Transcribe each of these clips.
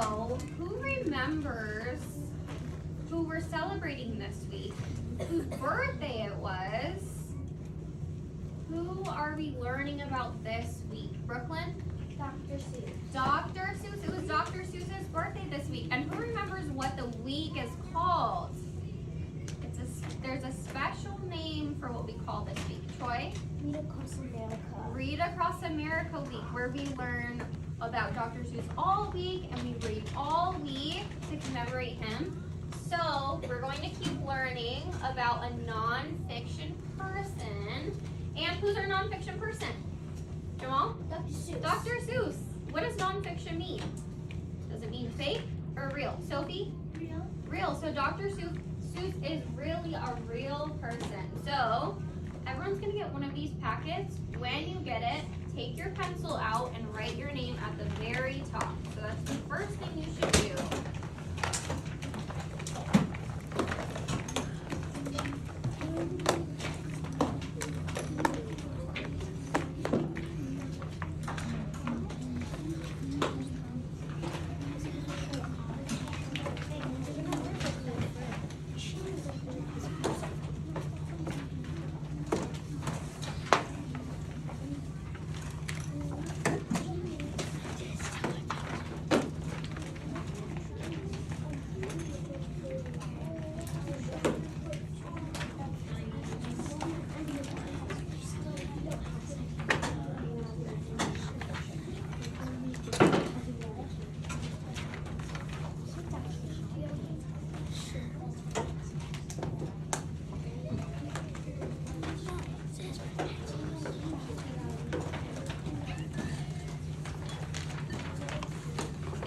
So, who remembers who we're celebrating this week? Whose birthday it was? Who are we learning about this week? Brooklyn? Dr. Seuss. Dr. Seuss. It was Dr. Seuss's birthday this week. And who remembers what the week is called? There's a special name for what we call this week. Troy? Read Across America. Read Across America Week, where we learn about Dr. Seuss all week and we read all week to commemorate him. So we're going to keep learning about a nonfiction person. And who's our nonfiction person? Jamal? Dr. Seuss. Dr. Seuss. What does nonfiction mean? Does it mean fake or real? Sophie? Real. Real. So Dr. Seuss is really a real person. So everyone's going to get one of these packets. When you get it, take your pencil out and write your name at the very top. So that's the first thing you should do.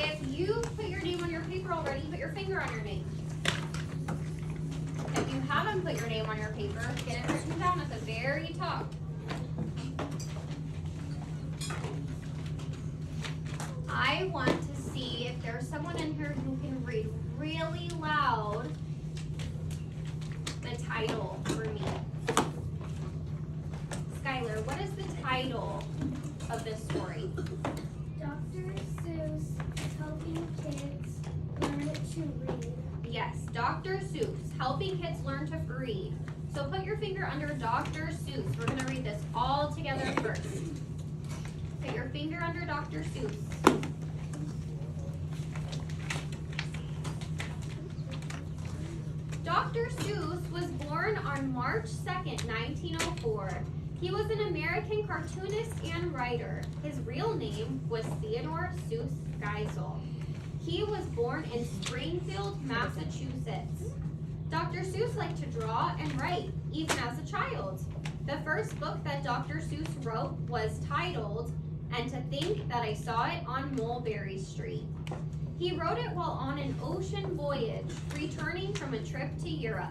If you put your name on your paper already, put your finger on your name. If you haven't put your name on your paper, get it written down at the very top. I want to see if there's someone in here who can read really loud the title for me. Skylar, what is the title of this story? Dr. Seuss helping kids learn to read. Yes, Dr. Seuss, helping kids learn to read. So put your finger under Dr. Seuss. We're going to read this all together first. Put your finger under Dr. Seuss. Dr. Seuss was born on March 2nd, 1904. He was an American cartoonist and writer. His real name was Theodore Seuss Geisel. He was born in Springfield, Massachusetts. Dr. Seuss liked to draw and write, even as a child. The first book that Dr. Seuss wrote was titled, "And to Think That I Saw It on Mulberry Street." He wrote it while on an ocean voyage, returning from a trip to Europe.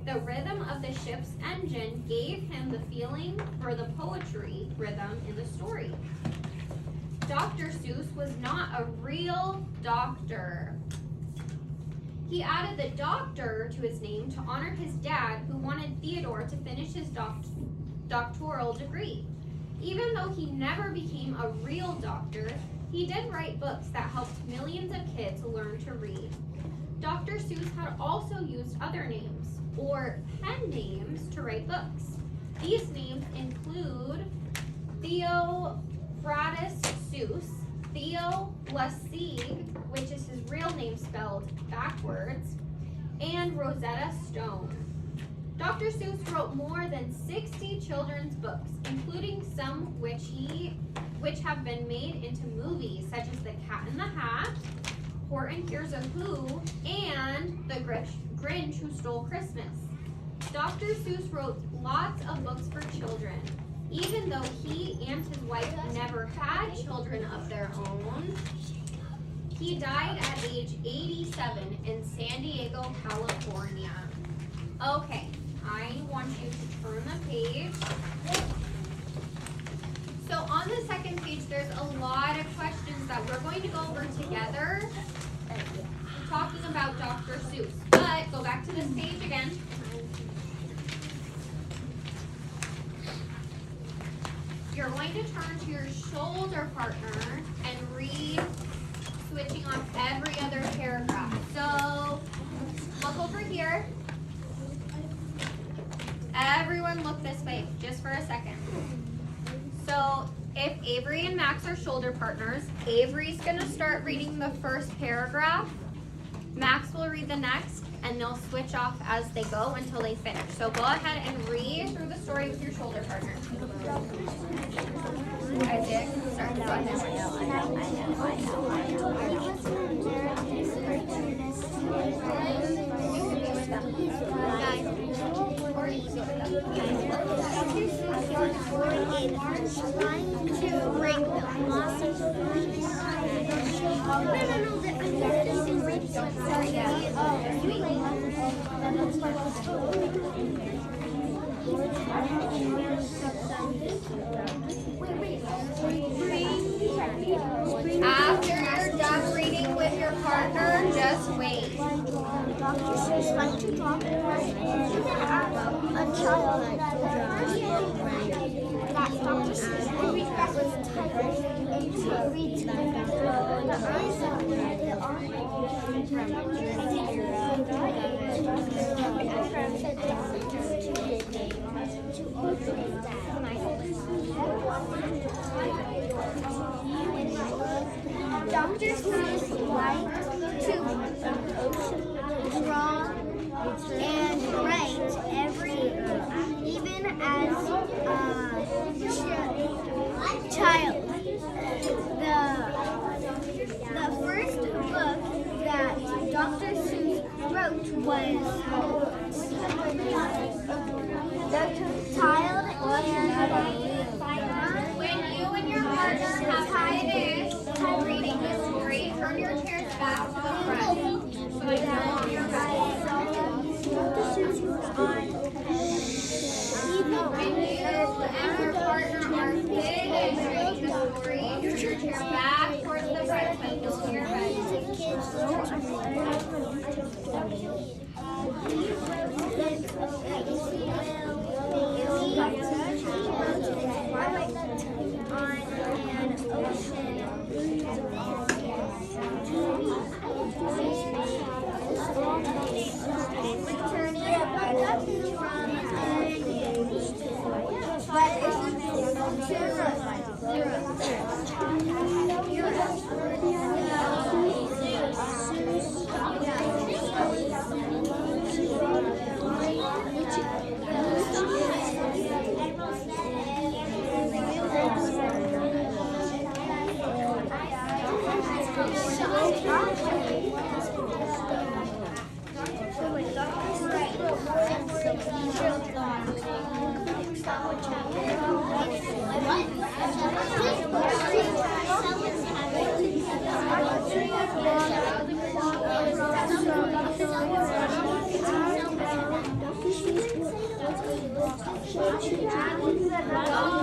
The rhythm of the ship's engine gave him the feeling for the poetry rhythm in the story. Dr. Seuss was not a real doctor. He added the doctor to his name to honor his dad, who wanted Theodore to finish his doctoral degree. Even though he never became a real doctor, he did write books that helped millions of kids learn to read. Dr. Seuss had also used other names, or pen names, to write books. These names include Theophratus Seuss, Theo Lessig, which is his real name spelled backwards, and Rosetta Stone. Dr. Seuss wrote more than 60 children's books, including some which have been made into movies, such as The Cat in the Hat, Horton Hears a Who, and The Grinch Who Stole Christmas. Dr. Seuss wrote lots of books for children. Even though he and his wife never had children of their own, he died at age 87 in San Diego, California. Okay, I want you to turn the page. So on the second page, there's a lot of questions that we're going to go over together, talking about Dr. Seuss. But go back to this page again. You're going to turn to your shoulder partner and read, switching off every Everyone look this way, just for a second. So, if Avery and Max are shoulder partners, Avery's gonna start reading the first paragraph. Max will read the next, and they'll switch off as they go until they finish. So go ahead and read through the story with your shoulder partner. Isaac, start. Go ahead. Trying to break the loss of After you're done reading with your partner, just wait. Dr. Seuss liked to draw a child that Dr. Seuss that was tired and to read to the eyes of Dr. Seuss liked to draw and write even as a child. The first book that Dr. Seuss wrote was The Child and When you and your partner have finished reading the story, turn your chairs back to the front. So I know you're ready. When you and your partner are finished reading the story, turn your chair back towards the front so I know you're ready.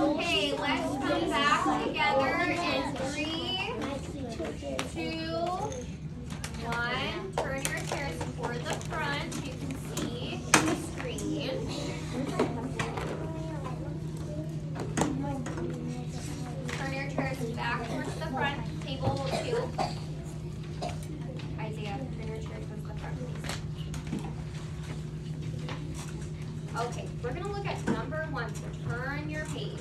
Okay, let's come back together in 3, 2, 1. Turn your chairs toward the front. You can see the screen. Turn your chairs back towards the front. Table 2. Isaiah, turn your chairs towards the front, please. Okay, we're going to look at number 1, so turn your page.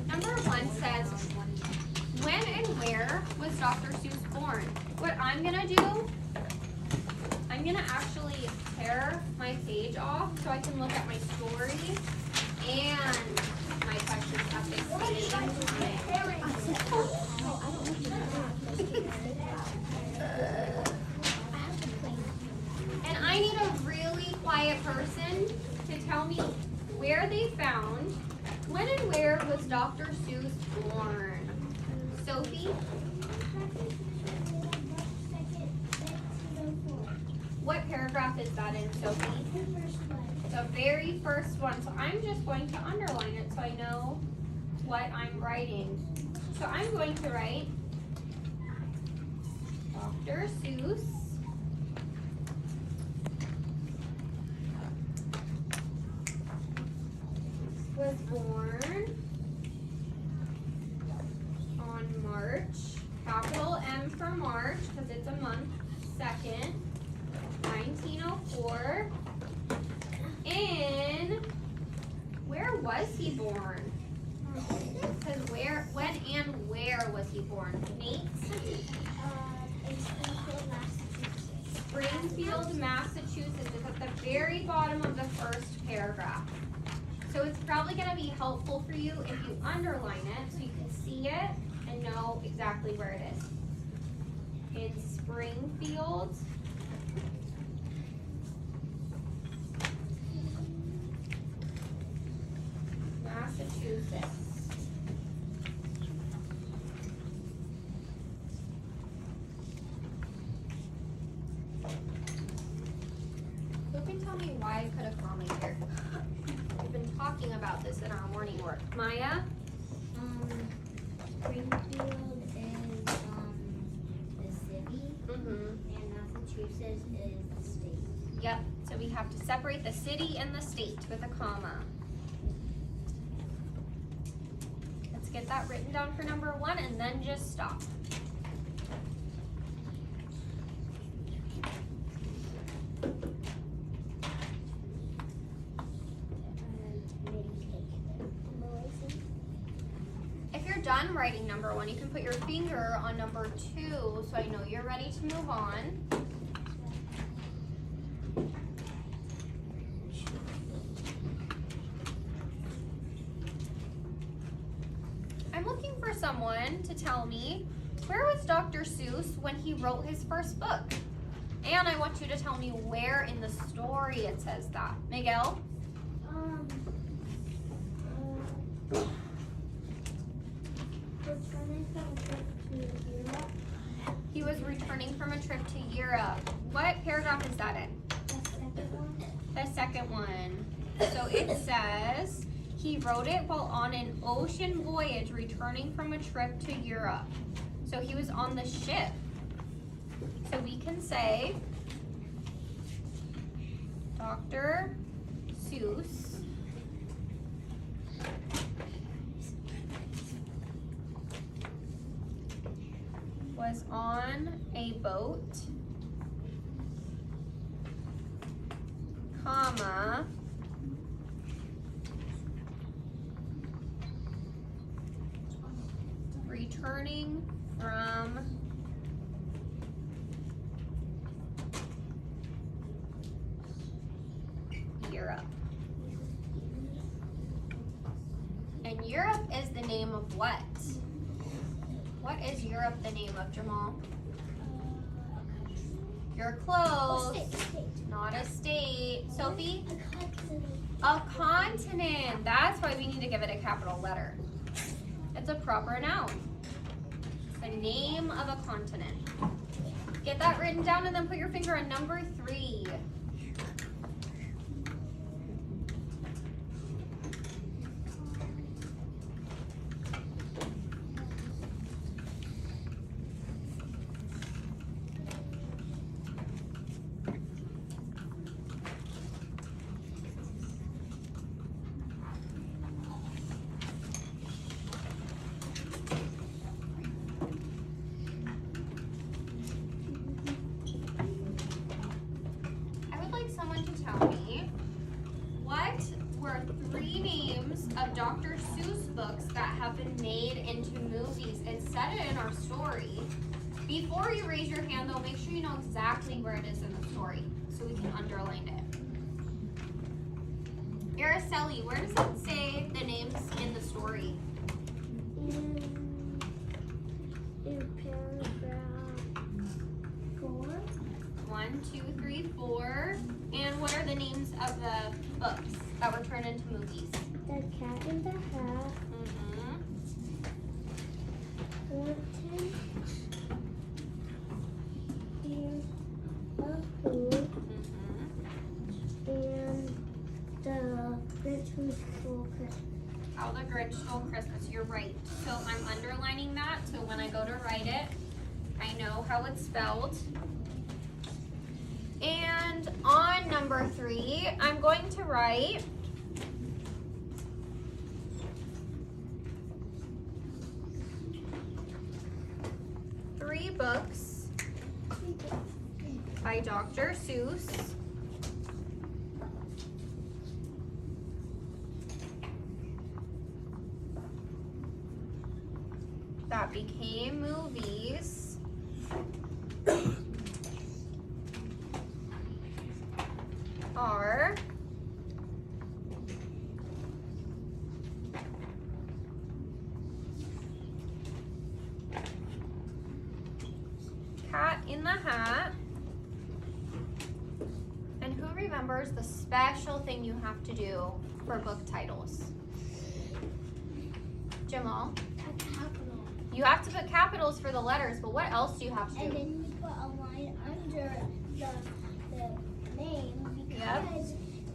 Number 1 says, when and where was Dr. Seuss born? What I'm going to do, I'm going to actually tear my page off so I can look at my story and my questions at the same time. And I need a really quiet person to tell me where they found, when and where was Dr. Seuss born? Sophie? What paragraph is that in, Sophie? The very first one. So I'm just going to underline it so I know what I'm writing. So I'm going to write Dr. Seuss was born on 2nd, 1904. In, where was he born? It says where, when and where was he born? Nate? In Springfield, Massachusetts. Springfield, Massachusetts. It's at the very bottom of the first paragraph. So it's probably going to be helpful for you if you underline it so you can see it and know exactly where it is. In Springfield, Massachusetts. Who can tell me why I put a comma here? We've been talking about this in our morning work. Maya? Springfield is the city, and Massachusetts is the state. Yep, so we have to separate the city and the state with a comma. Let's get that written down for number 1 and then just stop. If you're done writing number 1, you can put your finger on number 2 so I know you're ready to move on. I'm looking for someone to tell me, where was Dr. Seuss when he wrote his first book? And I want you to tell me where in the story it says that. Miguel? Returning from a trip to Europe. He was returning from a trip to Europe. What paragraph is that in? The second one. The second one. So it says, he wrote it while on an ocean voyage returning from a trip to Europe. So he was on the ship. So we can say, Dr. Seuss was on a boat, comma, returning from Europe. And Europe is the name of what? What is Europe the name of, Jamal? You're close. State. Not a state. Sophie? A continent. A continent. That's why we need to give it a capital letter. It's a proper noun. The name of a continent. Get that written down and then put your finger on number 3. Dr. Seuss books that have been made into movies. It said it in our story. Before you raise your hand though, make sure you know exactly where it is in the story so we can underline it. Araceli, where does it say the names in the story? In paragraph 4. 1, 2, 3, 4. And what are the names of the books that were turned into movies? The Cat in the Hat. Thornton. And a Who. And the Grinch Who Stole Christmas. How the Grinch Stole Christmas. You're right. So I'm underlining that so when I go to write it, I know how it's spelled. And on number 3, I'm going to write three books by Dr. Seuss. That became movies. Are Cat in the Hat. And who remembers the special thing you have to do for book titles? Jamal? A capital. You have to put capitals for the letters, but what else do you have to And do? then you put a line under the name because Yep.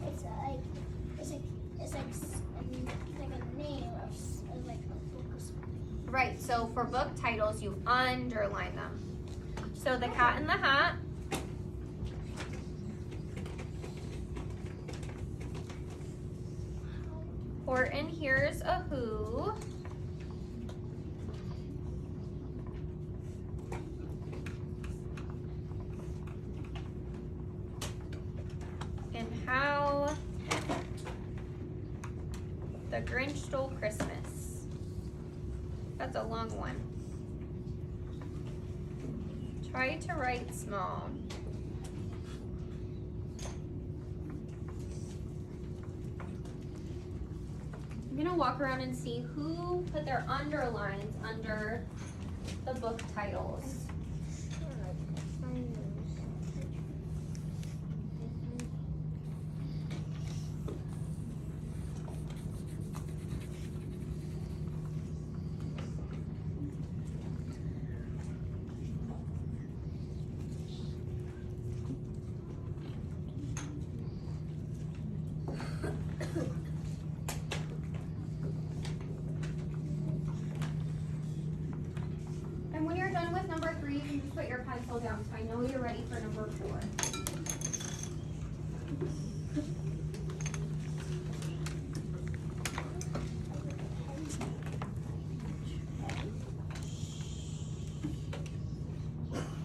it's like a name of like a book or something. Right, so for book titles, you underline them. So the Cat in the Hat. Horton Hears a Who. And How the Grinch Stole Christmas. That's a long one. Try to write small. I'm gonna walk around and see who put their underlines under the book titles. And when you're done with number 3, you can just put your pencil down so I know you're ready for number 4.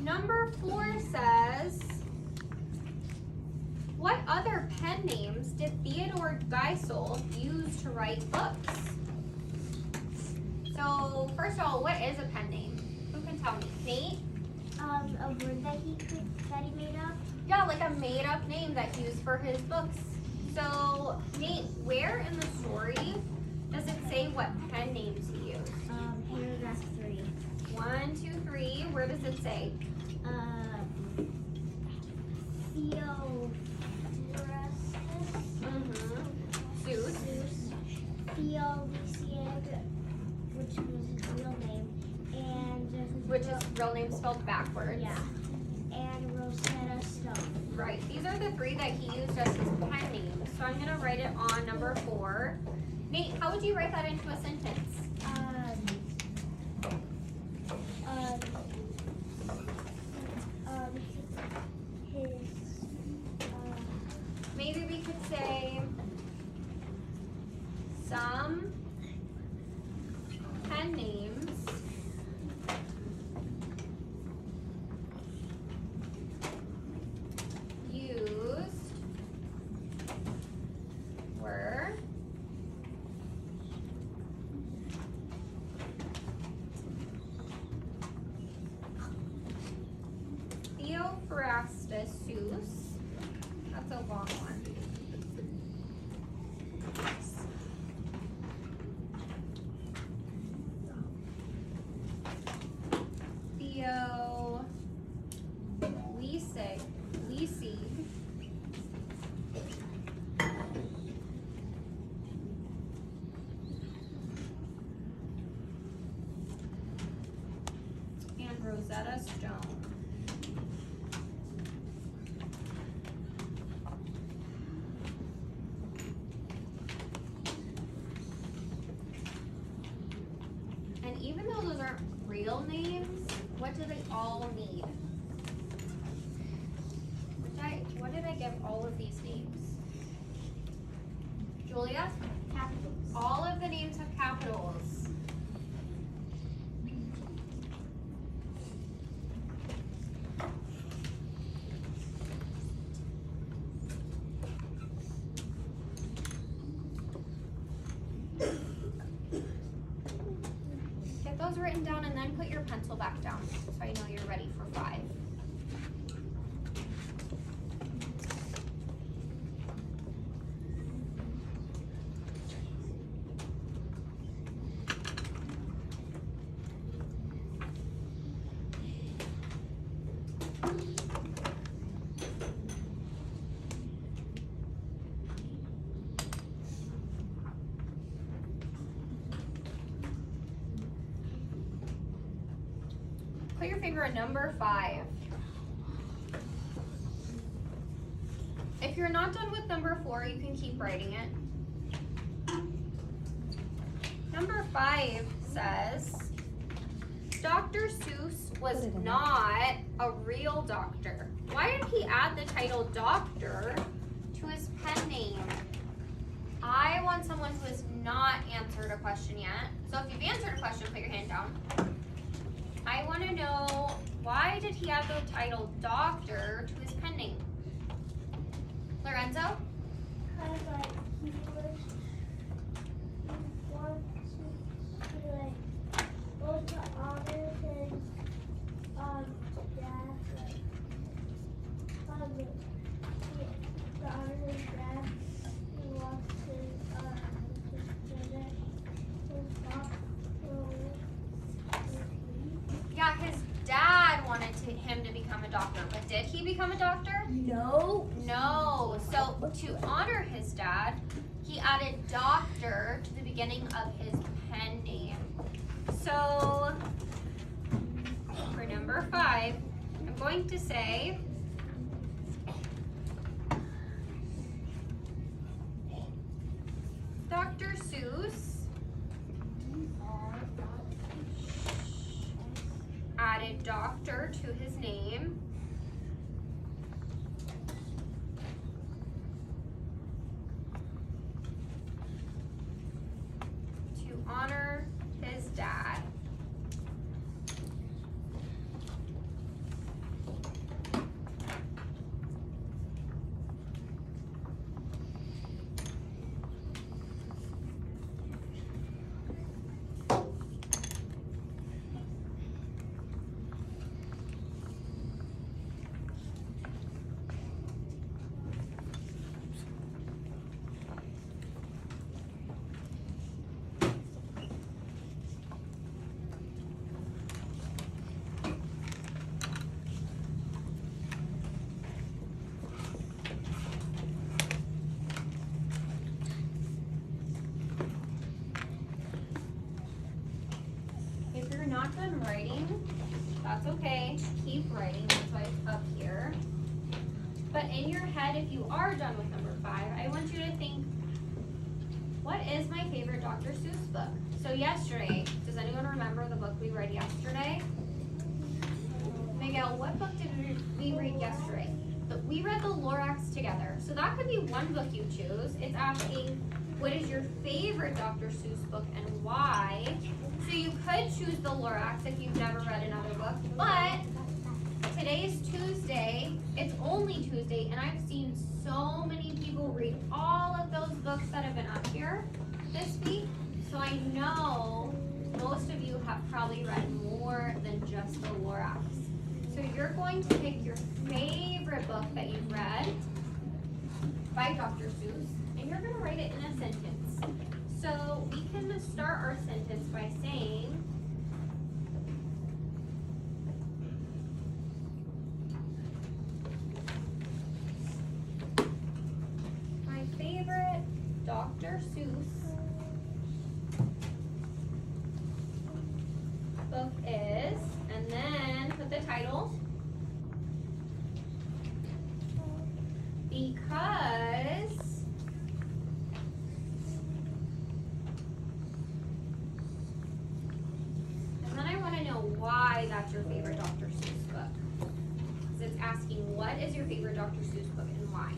Number 4 says, what other pen names did Theodore Geisel use to write books? So, first of all, what is a pen name? Who can tell me? Nate? A word that he made up. Yeah, like a made-up name that he used for his books. So, Nate, where in the story does it say what pen names he used? Paragraph 3. 1, 2, 3. Where does it say? Seuss. Theo Lucier, which was his real name, and Which is real name spelled backwards. yeah, and Rosetta Stone. Right. These are the 3 that he used as his pen names. So I'm gonna write it on number 4. Nate, how would you write that into a sentence? Maybe we could say some pen names used were Theophrastus Seuss. That's a long one. Theo Liesig. And Rosetta Stone. And even though those aren't real names, what do they all need? What did I give all of these names? Julia? Capitals. All of the names have capitals. then put your pencil back down so I know you're ready for 5. Put your finger at number 5. If you're not done with number 4, you can keep writing it. Number 5 says, Dr. Seuss was not a real doctor. Why did he add the title doctor to his pen name? I want someone who has not answered a question yet. So if you've answered a question, put your hand down. I want to know, why did he add the title doctor to his pen name? Lorenzo? Because like he wanted to like go to honor his dad, to honor his dad. He wants to finish his doctor. Yeah, his dad wanted him to become a doctor, but did he become a doctor? No. No. So to honor his dad, he added doctor to the beginning of his pen name. So for number 5, I'm going to say, Dr. Seuss added doctor to his name to honor his dad. If you're not done writing, that's okay. Keep writing. That's why it's up here. But in your head, if you are done with number 5, I want you to think, what is my favorite Dr. Seuss book? So yesterday, does anyone remember the book we read yesterday? Miguel, what book did we read yesterday? We read the Lorax together. So that could be one book you choose. It's asking, what is your favorite Dr. Seuss book and why? So you could choose the Lorax if you've never read another book, but today's Tuesday, it's only Tuesday, and I've seen so many people read all of those books that have been up here this week, so I know most of you have probably read more than just the Lorax. So you're going to pick your favorite book that you've read by Dr. Seuss, and you're going to write it in a sentence. So we can start our sentence by saying, my favorite Dr. Seuss book is, and then put the title, because why that's your favorite Dr. Seuss book. Because it's asking, what is your favorite Dr. Seuss book and why?